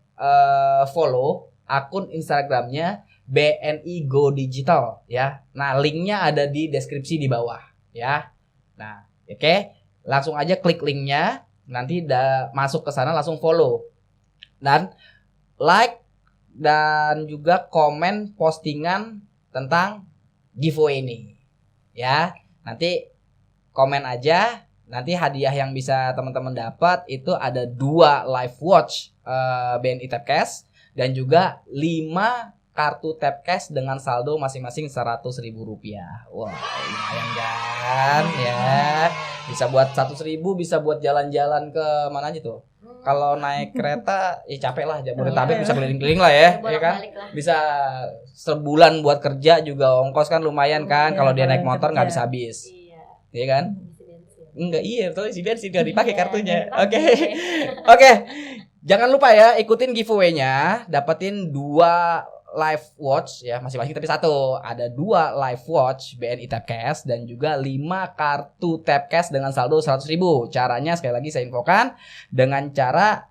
follow akun Instagramnya BNI Go Digital ya. Nah, linknya ada di deskripsi di bawah ya. Nah, oke. Langsung aja klik linknya. Nanti masuk ke sana langsung follow. Dan like dan juga komen postingan tentang giveaway ini. Ya. Nanti komen aja. Nanti hadiah yang bisa teman-teman dapat itu ada 2 live watch BNI Tapcast dan juga 5 kartu Tapcast dengan saldo masing-masing Rp100.000. Wah, lumayan kan ya. Bisa buat 100.000, bisa buat jalan-jalan ke mana aja tuh. Kalau naik kereta ya capek lah, Jabodetabek bisa keliling-keliling lah ya, ya kan? Balik lah. Bisa sebulan buat kerja juga ongkos kan lumayan kan. Lumayan Kalau dia naik kalau motor nggak kerja. bisa habis. Iya. Iya kan? Isi bensin. Enggak, iya, betul si bensin enggak dipakai Iya, kartunya. nggak Oke. dipakai. Oke. Jangan lupa ya ikutin giveaway-nya, dapetin 2 live watch ya, masing-masing tapi satu. Ada 2 live watch BNI Tapcash dan juga 5 kartu Tapcash dengan saldo 100.000. Caranya sekali lagi saya infokan dengan cara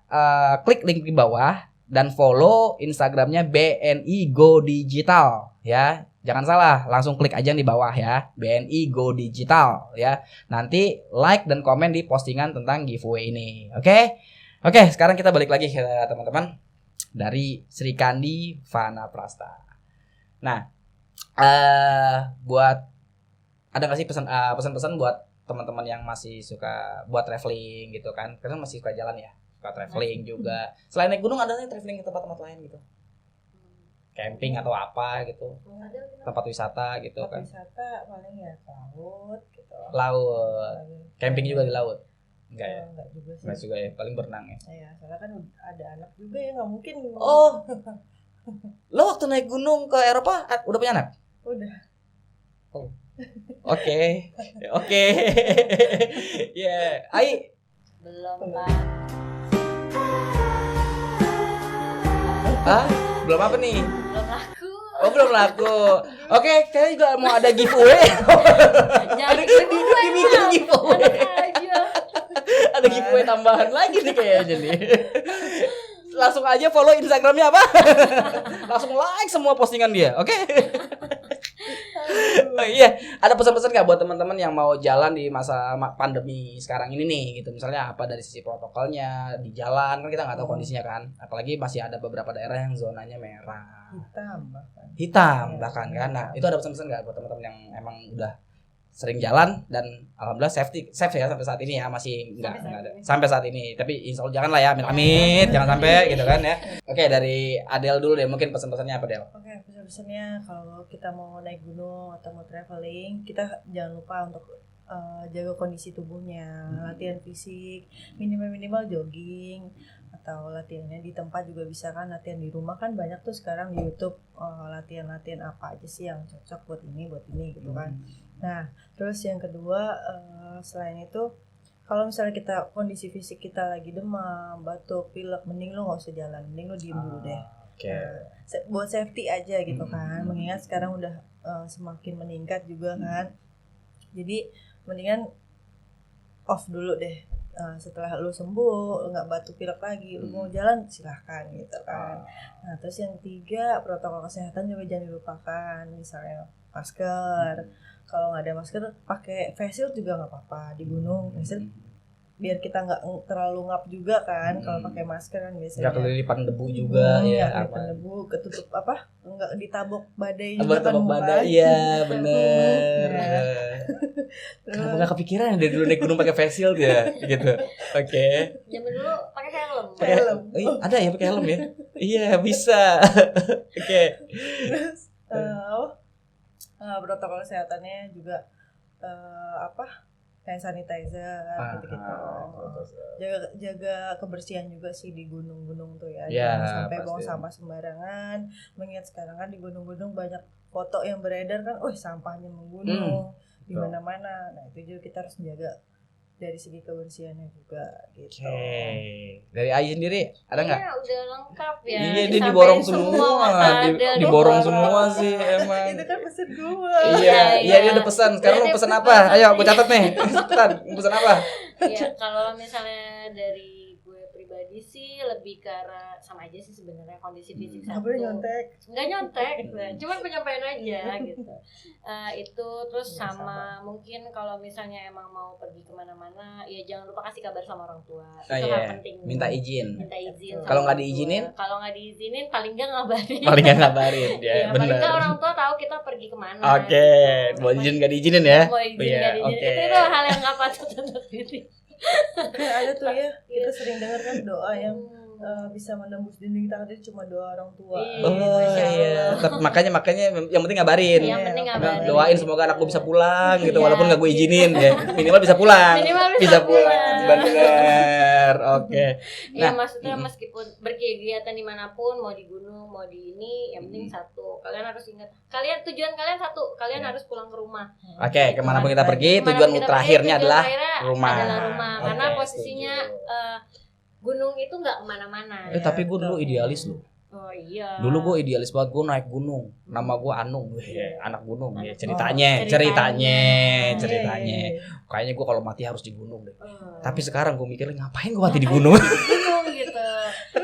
klik link di bawah dan follow Instagramnya BNI Go Digital ya. Jangan salah, langsung klik aja di bawah ya, BNI Go Digital ya. Nanti like dan komen di postingan tentang giveaway ini. Oke, sekarang kita balik lagi ke teman-teman dari Sri Kandi Fana Prasta. Nah, buat ada nggak sih pesan-pesan buat teman-teman yang masih suka buat traveling gitu kan? Karena masih suka jalan ya, suka traveling juga. Selain naik gunung, ada nggak traveling ke tempat-tempat lain gitu? Camping atau apa gitu? Tempat wisata gitu kan? Wisata paling ya ke laut gitu. Laut. Camping juga di laut? Enggak ya? Enggak juga sih. Enggak juga ya, paling berenang ya. Iya, soalnya kan ada anak juga ya nggak mungkin. Oh, lo waktu naik gunung ke Eropa udah punya anak? Udah. Oke. Ya, Ai. Belum, Pak. Belum apa nih? Belum laku. Oh, belum laku. Oke, kayaknya juga mau ada giveaway. Jangan dibikin giveaway. aja. Ada giveaway tambahan lagi nih kayaknya nih. Langsung aja follow Instagramnya apa? Langsung like semua postingan dia, oke? Oh, iya, ada pesan-pesan nggak buat teman-teman yang mau jalan di masa pandemi sekarang ini nih, gitu? Misalnya apa dari sisi protokolnya di jalan kan kita nggak tahu kondisinya kan, apalagi masih ada beberapa daerah yang zonanya merah, hitam bahkan kan. Nah, itu ada pesan-pesan nggak buat teman-teman yang emang udah sering jalan dan alhamdulillah safe ya sampai saat ini ya, masih nggak ada sampai saat ini, tapi insya Allah jangan lah ya, amin jangan sampai gitu kan ya. Oke, dari Adel dulu deh, mungkin pesan-pesannya apa Del? Oke, pesan-pesannya kalau kita mau naik gunung atau mau traveling, kita jangan lupa untuk jaga kondisi tubuhnya, latihan fisik, minimal jogging atau latihannya di tempat juga bisa kan, latihan di rumah kan banyak tuh sekarang di YouTube latihan-latihan apa aja sih yang cocok buat ini gitu kan. Nah, terus yang kedua selain itu kalau misalnya kita kondisi fisik kita lagi demam, batuk, pilek, mending lo nggak usah jalan, mending lo diem dulu deh. Buat safety aja gitu kan, mengingat sekarang udah semakin meningkat juga kan. Jadi mendingan off dulu deh. Setelah lu sembuh, lu nggak batuk pilek lagi, lu mau jalan silahkan gitu kan. Nah, terus yang ketiga, protokol kesehatan juga jangan dilupakan, misalnya masker. Kalau nggak ada masker, pakai face shield juga nggak apa-apa di gunung. Face shield biar kita nggak terlalu ngap juga kan, kalau pakai masker kan biasanya. Nggak kelilipan debu juga ya. Kelilipan debu, ketutup apa? Nggak ditabok badai juga kan. Tabok badai, iya bener. Kenapa nggak kepikiran dari dulu naik gunung pakai face shield ya, gitu. Oke. Zaman dulu pakai helm. Helm. Ada ya pakai helm ya? Iya bisa. Oke. Terus protokol kesehatannya juga hand sanitizer gitu-gitu. Jaga kebersihan juga sih di gunung-gunung tuh ya. Jangan sampai buang sampah sembarangan. Mengingat sekarang kan di gunung-gunung banyak foto yang beredar kan, sampahnya menggunung di mana-mana. Nah, itu juga kita harus jaga dari segi kebersihannya juga gitu. Dari Ai sendiri ada nggak? Iya, udah lengkap ya. Iya, dia diborong semua. Diborong semua sih emang. Itu kan pesan gua. Iya, dia udah pesan. Sekarang lu pesan apa? Ayo, aku catat nih. Cepetan, pesan apa? Iya, kalau misalnya dari gue pribadi sih lebih ke arah sama aja sih sebenarnya, kondisi fisik Nggak satu. boleh nyontek. Nggak nyontek, cuman penyampaian aja gitu. Itu terus sama mungkin kalau misalnya emang mau pergi kemana-mana, ya jangan lupa kasih kabar sama orang tua. Itu hal penting. Minta izin. Kalau nggak diizinin? Kalau nggak diizinin, paling nggak ngabarin. Ya, Paling nggak orang tua tahu kita pergi kemana. Oke, mau izin nggak diizinin ya? Mau izin nggak diizinin, itu hal yang nggak patut untuk diri. Ada tuh ya, kita sering dengar kan doa yang bisa menembus dinding takdir itu cuma doa orang tua. Iya. Oh Masya iya. Allah. Makanya yang penting ngabarin. Yang penting ngabarin. Doain semoga anak gue bisa pulang gitu, Iya. walaupun gak gue izinin ya. Minimal bisa pulang. Minimal bisa pulang. pulang. Bener. Oke. Ya Nah, maksudnya meskipun berkegiatan dimanapun, mau di gunung, mau di ini, yang penting satu. Kalian harus ingat, tujuan kalian satu, kalian harus pulang ke rumah. Oke, kemanapun kita pergi, Kemanapun tujuan kita terakhirnya pergi, adalah tujuan terakhirnya rumah. adalah rumah. Karena Oke, posisinya gunung itu nggak kemana-mana. Tapi gue dulu idealis loh. Oh iya. Dulu gue idealis banget, gue naik gunung. Nama gue Anung, anak gunung. Ya, Anak- ceritanya. Ceritanya. Kayaknya gue kalau mati harus di gunung deh. Oh. Tapi sekarang gue mikirnya ngapain gue mati di gunung? Gunung gitu.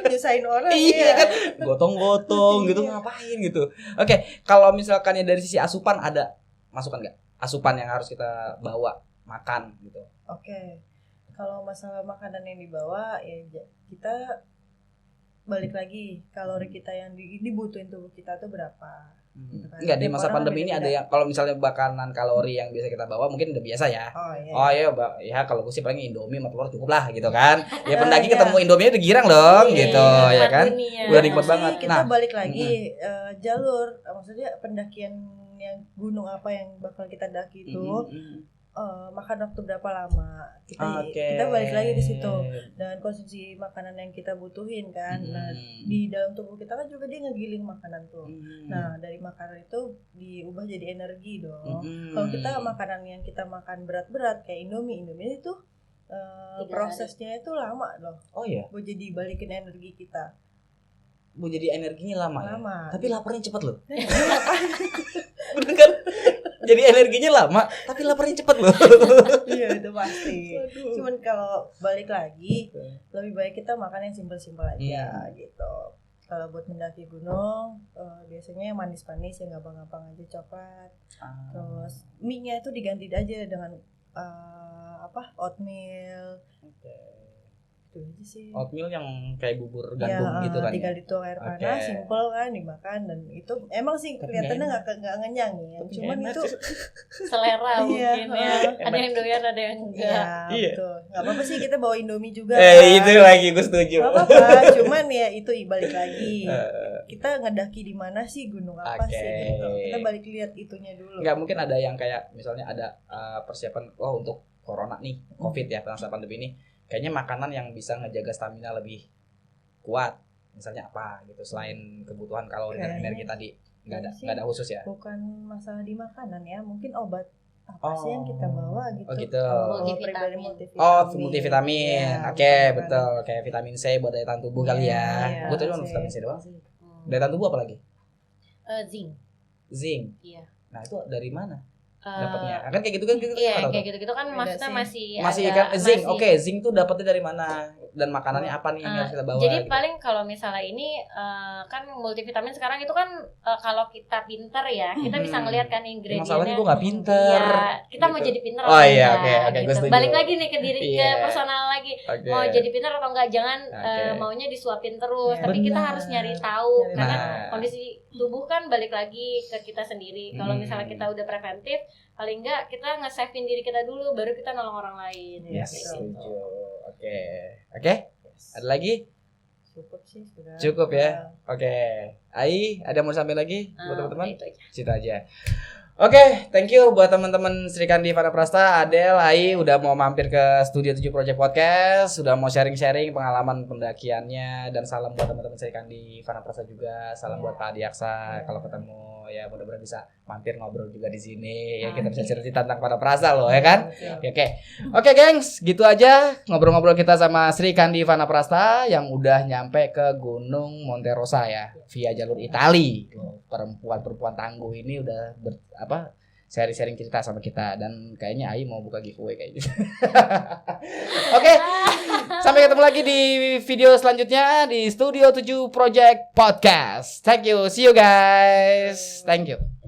Nyusahin orang Iya ya. kan, gotong-gotong gitu ngapain gitu. Oke, kalau misalkan dari sisi asupan ada masukan nggak? Asupan yang harus kita bawa makan gitu. Oke. Kalau masalah makanan yang dibawa ya kita balik lagi kalori kita yang dibutuhin tubuh kita tuh berapa. Enggak, di Tiap masa orang pandemi ini beda-beda. ada yang kalau misalnya makanan kalori yang biasa kita bawa mungkin udah biasa ya. Oh iya. Oh iya, ya kalau gue sih paling Indomie sama telur cukup lah gitu kan. Ya pendaki Iya. ketemu Indomie udah girang dong Iya, gitu ya nikmat kan. dunia. Udah nikmat Sih, banget. kita Nah, balik lagi jalur maksudnya pendakian yang gunung apa yang bakal kita daki itu makan waktu berapa lama kita balik lagi ke situ dengan konsumsi makanan yang kita butuhin kan. Nah di dalam tubuh kita kan juga dia ngegiling makanan tuh. Nah dari makanan itu diubah jadi energi dong. Kalau kita makanan yang kita makan berat-berat kayak Indomie itu prosesnya itu lama loh. Oh iya, Buat jadi balikin energi kita. mau jadi energinya lama ya. Lama. Tapi laparnya cepet loh. Bener kan? Jadi energinya lama, tapi laparnya cepet loh. Iya itu pasti. Aduh. Cuman kalau balik lagi lebih baik kita makan yang simpel-simpel aja gitu. Kalau buat mendaki gunung biasanya yang manis-manis yang gampang-gampang aja coklat. Terus mie-nya itu diganti aja dengan oatmeal. Itu aja sih. Oatmeal yang kayak bubur gandum Ya, gitu kan. tinggal Ya? dituang air panas, simple kan dimakan dan itu emang sih Tapi kelihatannya nggak nggak ngenyang ya. Tapi Cuman enak. itu Selera Iya, mungkin ya. Ada yang doyan, ada yang enggak. ya Iya. betul. Nggak apa-apa sih kita bawa Indomie juga. kan. Itu lagi gue setuju. Nggak apa-apa, cuman ya itu balik lagi. Kita ngedaki di mana sih, gunung apa Oke. sih gitu. Kita balik lihat itunya dulu. Nggak mungkin ada yang kayak misalnya ada persiapan untuk corona nih, covid ya, masa pandemi ini. Kayaknya makanan yang bisa ngejaga stamina lebih kuat, misalnya apa gitu selain kebutuhan kalori dan Kayaknya energi tadi. Nggak sih ada khusus ya. Bukan masalah di makanan ya, mungkin obat apa sih yang kita bawa gitu. Oh gitu. Kalau Multivitamin. pribadi Multivitamin. Ya, Oke, betul. betul. Kayak vitamin C buat daya tahan tubuh kali ya. Iya, Gue tadi cuma C. vitamin C doang. Hmm. Daya tahan tubuh apa lagi? Zinc. Zinc. Iya. Nah, itu dari mana Eh, dapatnya? Kan kayak gitu kan kita Iya, nggak tahu kayak tuh. gitu-gitu kan Beda maksudnya sih. Masih ada- kan zinc. masih- Oke, zinc tuh dapetnya dari mana? Dan makanannya apa nih yang harus kita bawa? Jadi gitu? paling kalau misalnya ini kan multivitamin sekarang itu kan kalau kita pinter ya, kita bisa ngelihat kan ingredientnya. Masalahnya gue nggak pinter. Iya, kita mau Gitu. jadi pinter Oh atau iya, enggak, oke, gue gitu. setuju. Balik lagi nih ke diri ke Iya. personal lagi. Oke. Mau jadi pinter atau enggak, jangan Oke. maunya disuapin terus, Ya, tapi kita benar. harus nyari tahu Nyari karena tahu. kondisi tubuh kan balik lagi ke kita sendiri. Kalau misalnya kita udah preventif, paling enggak kita nge-savein diri kita dulu baru kita nolong orang lain. Yes, gitu. setuju. Oke. Ada lagi? Cukup sih sudah. Cukup ya. Oke. Ai, ada mau sampai lagi buat Udah teman-teman? itu aja. Situ aja. Oke, thank you buat teman-teman Sri Kandi Fana Prasta, Adel, Ai udah mau mampir ke Studio 7 Project Podcast, sudah mau sharing-sharing pengalaman pendakiannya, dan salam buat teman-teman Sri Kandi Fana Prasta juga, salam buat Pak Adi Aksa kalau ketemu ya mudah-mudahan bisa mampir ngobrol juga di sini ya, kita bisa cerita tentang Fana Prasta loh ya kan. Oke, gengs, gitu aja ngobrol-ngobrol kita sama Sri Kandi Fana Prasta yang udah nyampe ke Gunung Monte Rosa ya via jalur Itali. Perempuan tangguh ini udah sharing-sharing cerita sama kita, dan kayaknya Ai mau buka giveaway kayak gitu. Oke, sampai ketemu lagi di video selanjutnya di Studio 7 Project Podcast. Thank you, see you guys. Thank you.